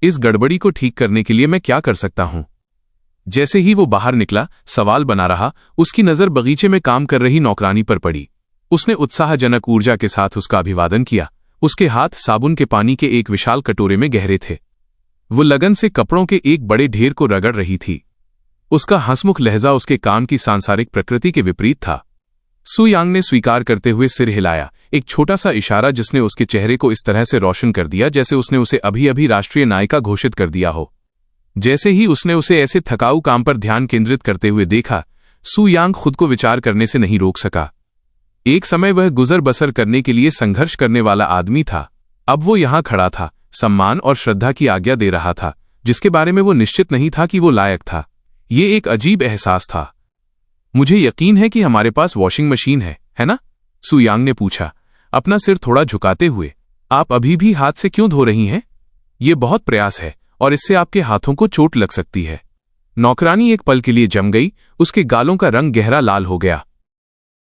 इस गड़बड़ी को ठीक करने के लिए मैं क्या कर सकता हूं? जैसे ही वो बाहर निकला, सवाल बना रहा। उसकी नजर बगीचे में काम कर रही नौकरानी पर पड़ी। उसने उत्साहजनक ऊर्जा के साथ उसका अभिवादन किया। उसके हाथ साबुन के पानी के एक विशाल कटोरे में गहरे थे। वो लगन से कपड़ों के एक बड़े ढेर को रगड़ रही थी। उसका हंसमुख लहजा उसके काम की सांसारिक प्रकृति के विपरीत था। सु यांग ने स्वीकार करते हुए सिर हिलाया, एक छोटा सा इशारा जिसने उसके चेहरे को इस तरह से रोशन कर दिया जैसे उसने उसे अभी अभी राष्ट्रीय नायिका घोषित कर दिया हो। जैसे ही उसने उसे ऐसे थकाऊ काम पर ध्यान केंद्रित करते हुए देखा, सु यांग खुद को विचार करने से नहीं रोक सका। एक समय वह गुजर बसर करने के लिए संघर्ष करने वाला आदमी था। अब वो यहां खड़ा था, सम्मान और श्रद्धा की आज्ञा दे रहा था, जिसके बारे में वो निश्चित नहीं था कि वो लायक था। ये एक अजीब एहसास था। मुझे यकीन है कि हमारे पास वॉशिंग मशीन है ना? सु यांग ने पूछा, अपना सिर थोड़ा झुकाते हुए। आप अभी भी हाथ से क्यों धो रही हैं? ये बहुत प्रयास है और इससे आपके हाथों को चोट लग सकती है। नौकरानी एक पल के लिए जम गई। उसके गालों का रंग गहरा लाल हो गया।